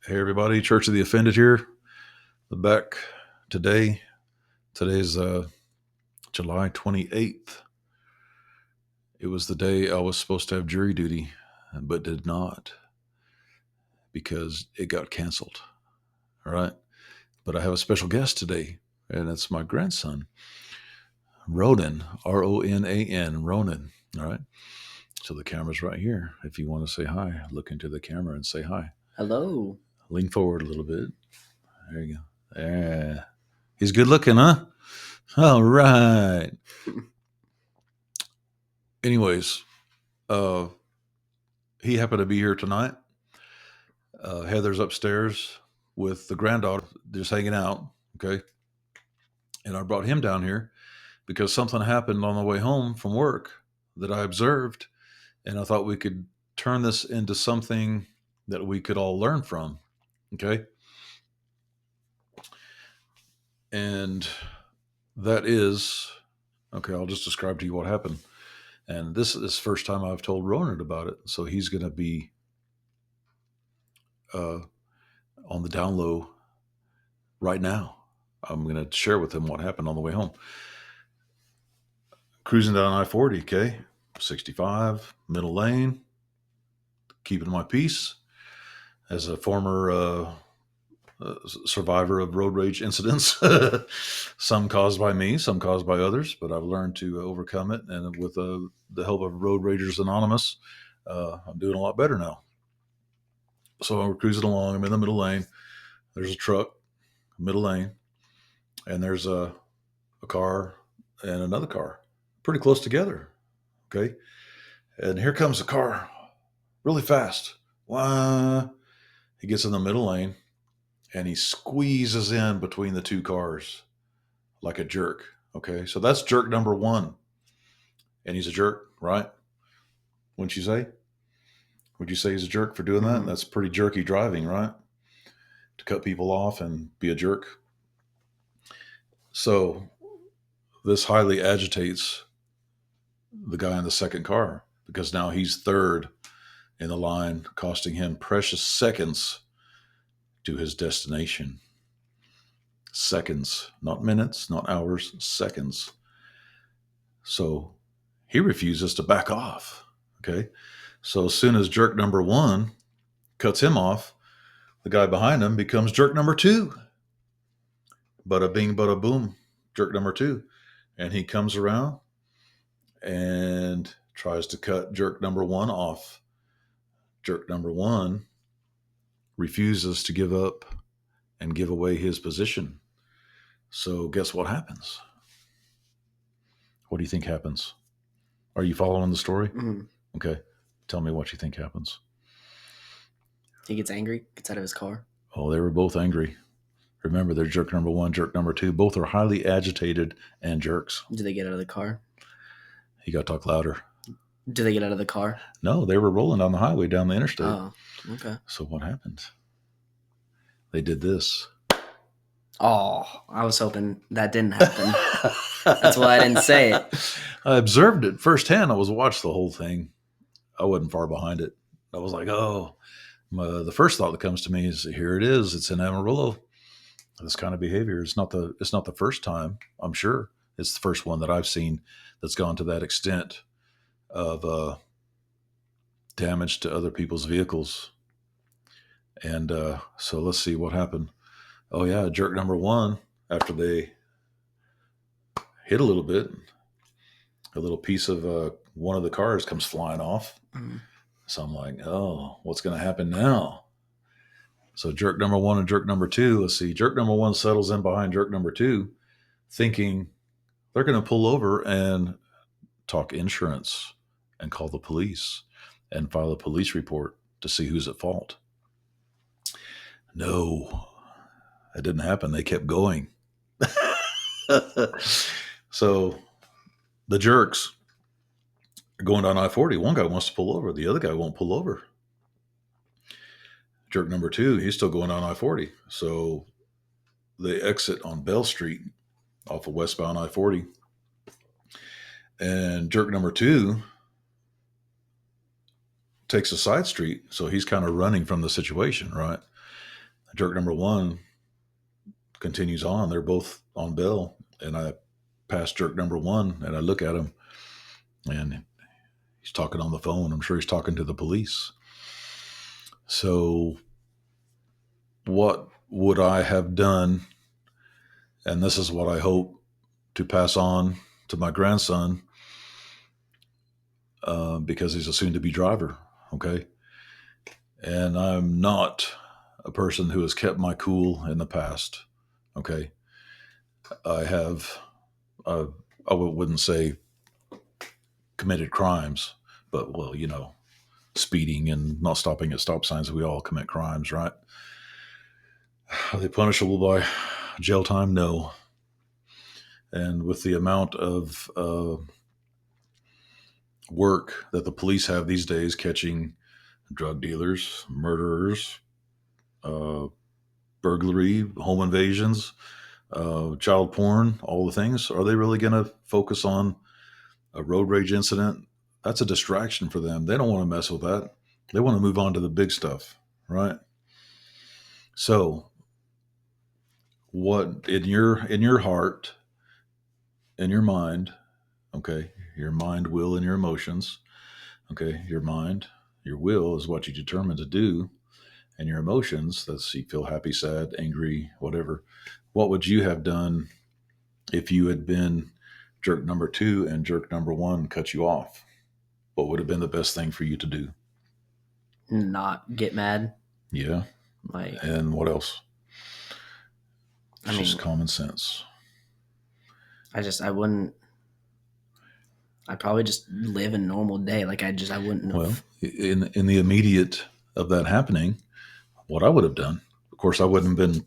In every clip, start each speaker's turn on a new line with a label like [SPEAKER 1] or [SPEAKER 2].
[SPEAKER 1] Hey everybody, Church of the Offended here. We're back today. Today's July 28th. It was the day I was supposed to have jury duty, but did not because it got canceled. All right. But I have a special guest today, and it's my grandson, Ronan, Ronan, Ronan. All right. So the camera's right here. If you want to say hi, look into the camera and say hi.
[SPEAKER 2] Hello.
[SPEAKER 1] Lean forward a little bit. There you go. There. He's good looking, huh? All right. Anyways, uh, he happened to be here tonight. Heather's upstairs with the granddaughter, just hanging out. Okay. And I brought him down here because something happened on the way home from work that I observed. And I thought we could turn this into something that we could all learn from. Okay. And that is, okay, I'll just describe to you what happened. And this is the first time I've told Ronald about it. So he's going to be uh, on the down low right now. I'm going to share with him what happened on the way home. Cruising down I-40, okay, 65, middle lane, keeping my peace. As a former survivor of road rage incidents, some caused by me, some caused by others, but I've learned to overcome it. And with the help of Road Ragers Anonymous, I'm doing a lot better now. So we're cruising along. I'm in the middle lane. There's a truck, middle lane, and there's a car and another car pretty close together. Okay. And here comes the car really fast. Wah. He gets in the middle lane and he squeezes in between the two cars like a jerk. Okay. So that's jerk number one. And he's a jerk, right? Wouldn't you say? Would you say he's a jerk for doing that? That's pretty jerky driving, right? To cut people off and be a jerk. So this highly agitates the guy in the second car because now he's third in the line, costing him precious seconds to his destination. Seconds, not minutes, not hours, seconds. So he refuses to back off. Okay. So as soon as jerk number one cuts him off, the guy behind him becomes jerk number two. Bada bing, bada boom, jerk number two. And he comes around and tries to cut jerk number one off. Jerk number one refuses to give up and give away his position. So guess what happens? What do you think happens? Are you following the story?
[SPEAKER 2] Mm-hmm.
[SPEAKER 1] Okay. Tell me what you think happens.
[SPEAKER 2] He gets angry, gets out of his car.
[SPEAKER 1] Oh, they were both angry. Remember, they're jerk number one, jerk number two. Both are highly agitated and jerks.
[SPEAKER 2] Do they get out of the car?
[SPEAKER 1] You got to talk louder.
[SPEAKER 2] Do they get out of the car?
[SPEAKER 1] No, they were rolling down the highway, down the interstate.
[SPEAKER 2] Oh, okay.
[SPEAKER 1] So what happened? They did this.
[SPEAKER 2] Oh, I was hoping that didn't happen. That's why I didn't say it.
[SPEAKER 1] I observed it firsthand. I was watching the whole thing. I wasn't far behind it. I was like, oh, the first thought that comes to me is, here it is. It's in Amarillo. This kind of behavior. It's not the first time. I'm sure it's the first one that I've seen that's gone to that extent of damage to other people's vehicles. And so let's see what happened. Oh yeah, jerk number one, after they hit a little bit, a little piece of one of the cars comes flying off.
[SPEAKER 2] Mm-hmm.
[SPEAKER 1] So I'm like, oh, what's going to happen now? So jerk number one and jerk number two, let's see, jerk number one settles in behind jerk number two, thinking they're going to pull over and talk insurance and call the police and file a police report to see who's at fault. No, that didn't happen. They kept going. So the jerks are going down I-40. One guy wants to pull over. The other guy won't pull over. Jerk number two, he's still going down I-40. So they exit on Bell Street off of westbound I-40. And jerk number two takes a side street. So he's kind of running from the situation, right? Jerk number one continues on. They're both on bail, and I pass jerk number one, and I look at him, and he's talking on the phone. I'm sure he's talking to the police. So, what would I have done? And this is what I hope to pass on to my grandson, because he's a soon to be driver. Okay. And I'm not a person who has kept my cool in the past. Okay. I have, uh, I wouldn't say committed crimes, but, well, speeding and not stopping at stop signs, we all commit crimes, right? Are they punishable by jail time? No. And with the amount of work that the police have these days catching drug dealers, murderers, uh, burglary, home invasions, child porn, all the things, are they really going to focus on a road rage incident? That's a distraction for them. They don't want to mess with that. They want to move on to the big stuff, right? So, what in your heart, in your mind, okay, your mind, will, and your emotions, okay, your mind, your will is what you determine to do, and your emotions, that's you feel happy, sad, angry, whatever. What would you have done if you had been jerk number two and jerk number one cut you off? What would have been the best thing for you to do?
[SPEAKER 2] Not get mad.
[SPEAKER 1] Yeah.
[SPEAKER 2] Like,
[SPEAKER 1] And what else?
[SPEAKER 2] I
[SPEAKER 1] It's just
[SPEAKER 2] mean,
[SPEAKER 1] common sense.
[SPEAKER 2] I wouldn't. I'd probably just live a normal day. Like, I wouldn't
[SPEAKER 1] Well,
[SPEAKER 2] have.
[SPEAKER 1] in the immediate of that happening, what I would have done, of course, I wouldn't have been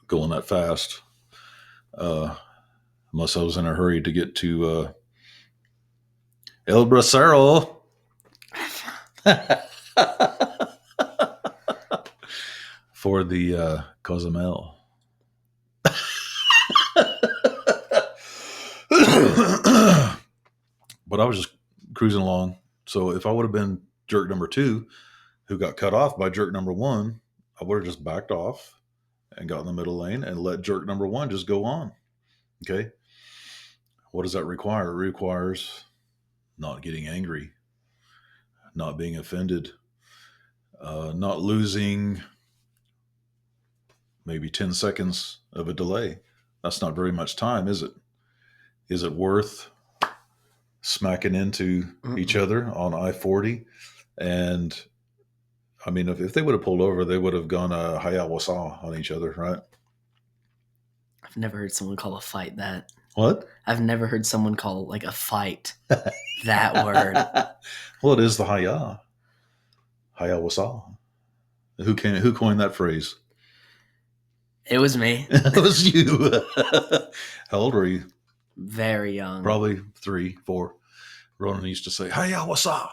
[SPEAKER 1] going that fast, uh, unless I was in a hurry to get to El Bracero. For the Cozumel. But I was just cruising along. So if I would have been jerk number two, who got cut off by jerk number one, I would have just backed off and got in the middle lane and let jerk number one just go on. Okay. What does that require? It requires not getting angry, not being offended, not losing maybe 10 seconds of a delay. That's not very much time, is it? Is it worth smacking into each
[SPEAKER 2] Mm-mm.
[SPEAKER 1] other on I-40? And I mean, if they would have pulled over, they would have gone hayawasa on each other, right?
[SPEAKER 2] I've never heard someone call a fight that.
[SPEAKER 1] What?
[SPEAKER 2] I've never heard someone call like a fight that word.
[SPEAKER 1] Well, it is the hayawasa. Who coined that phrase?
[SPEAKER 2] It was me.
[SPEAKER 1] It was you. How old were you?
[SPEAKER 2] Very young.
[SPEAKER 1] Probably 3, 4. Ronan used to say, hayawasa.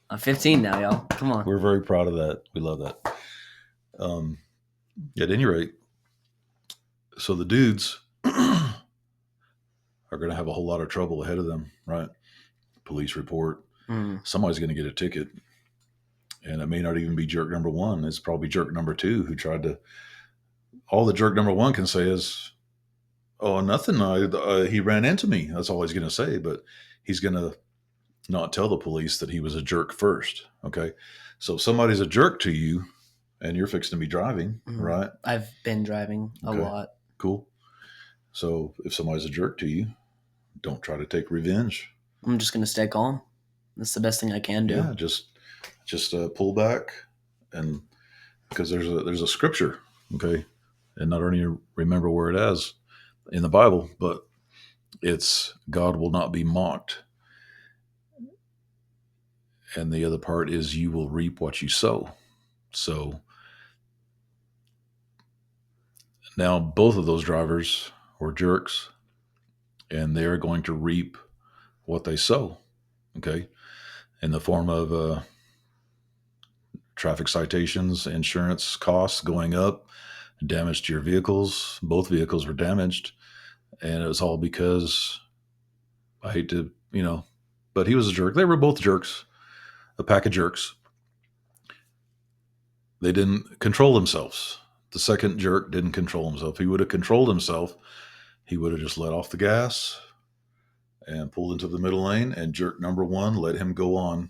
[SPEAKER 2] I'm 15 now, y'all. Come on.
[SPEAKER 1] We're very proud of that. We love that. At any rate, so the dudes are going to have a whole lot of trouble ahead of them, right? Police report. Somebody's going to get a ticket. And it may not even be jerk number one. It's probably jerk number two who tried to. All the jerk number one can say is, "Oh, nothing. He ran into me." That's all he's going to say. But he's going to not tell the police that he was a jerk first. Okay. So if somebody's a jerk to you and you're fixing to be driving, right?
[SPEAKER 2] I've been driving a lot.
[SPEAKER 1] Cool. So if somebody's a jerk to you, don't try to take revenge.
[SPEAKER 2] I'm just going to stay calm. That's the best thing I can do.
[SPEAKER 1] Yeah. Just pull back, and because there's a scripture, okay, and not only remember where it is in the Bible, but it's God will not be mocked, and the other part is you will reap what you sow. So now both of those drivers were jerks, and they are going to reap what they sow, okay, in the form of traffic citations, insurance costs going up, damage to your vehicles. Both vehicles were damaged, and it was all because I hate to, but he was a jerk. They were both jerks, a pack of jerks. They didn't control themselves. The second jerk didn't control himself. If he would have controlled himself, he would have just let off the gas and pulled into the middle lane, and jerk number one let him go on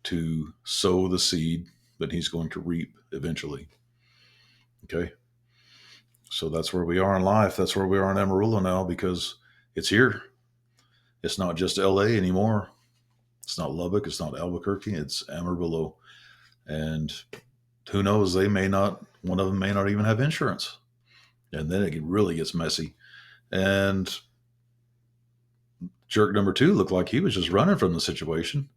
[SPEAKER 1] to sow the seed that he's going to reap eventually. Okay. So that's where we are in life. That's where we are in Amarillo now because it's here. It's not just LA anymore. It's not Lubbock. It's not Albuquerque. It's Amarillo. And who knows? They may not, one of them may not even have insurance. And then it really gets messy. And jerk number two looked like he was just running from the situation.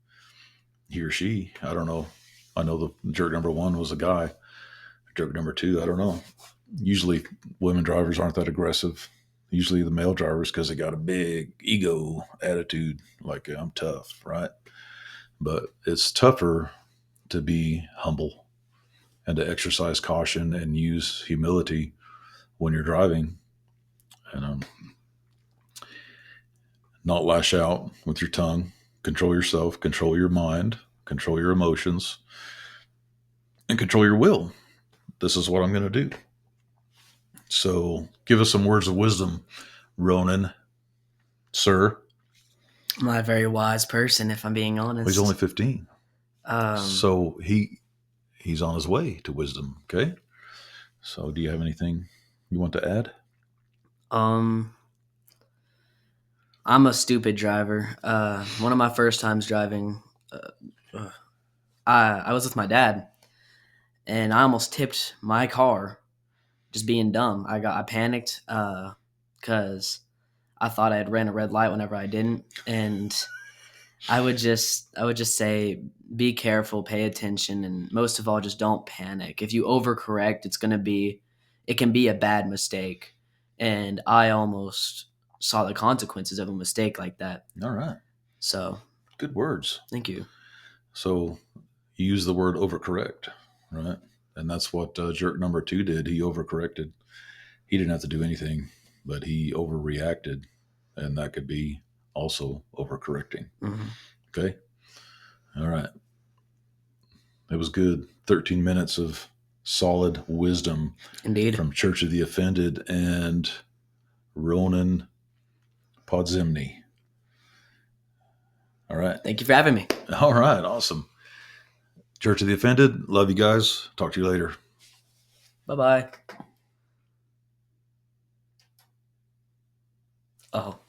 [SPEAKER 1] He or she, I don't know. I know the jerk number one was a guy. Jerk number two, I don't know. Usually women drivers aren't that aggressive. Usually the male drivers, because they got a big ego attitude, like I'm tough, right? But it's tougher to be humble and to exercise caution and use humility when you're driving, and not lash out with your tongue. Control yourself, control your mind, control your emotions, and control your will. This is what I'm going to do. So give us some words of wisdom, Ronan, sir.
[SPEAKER 2] I'm not a very wise person, if I'm being
[SPEAKER 1] Well, he's
[SPEAKER 2] honest.
[SPEAKER 1] only 15.
[SPEAKER 2] Um,
[SPEAKER 1] So he's on his way to wisdom. Okay. So do you have anything you want to add?
[SPEAKER 2] um, I'm a stupid driver. One of my first times driving, uh, I was with my dad, and I almost tipped my car, just being dumb. I panicked because I thought I had ran a red light whenever I didn't, and I would just say be careful, pay attention, and most of all, just don't panic. If you overcorrect, it can be a bad mistake, and I almost saw the consequences of a mistake like that.
[SPEAKER 1] All right.
[SPEAKER 2] So
[SPEAKER 1] Good words.
[SPEAKER 2] thank you.
[SPEAKER 1] So you use the word overcorrect, right? And that's what jerk number two did. He overcorrected. He didn't have to do anything, but he overreacted. And that could be also overcorrecting.
[SPEAKER 2] Hmm.
[SPEAKER 1] Okay. All right. It was good. 13 minutes of solid wisdom
[SPEAKER 2] Indeed.
[SPEAKER 1] from Church of the Offended and Ronan Podzimny. All right.
[SPEAKER 2] Thank you for having me.
[SPEAKER 1] All right. Awesome. Church of the Offended. Love you guys. Talk to you later.
[SPEAKER 2] Bye bye. Oh.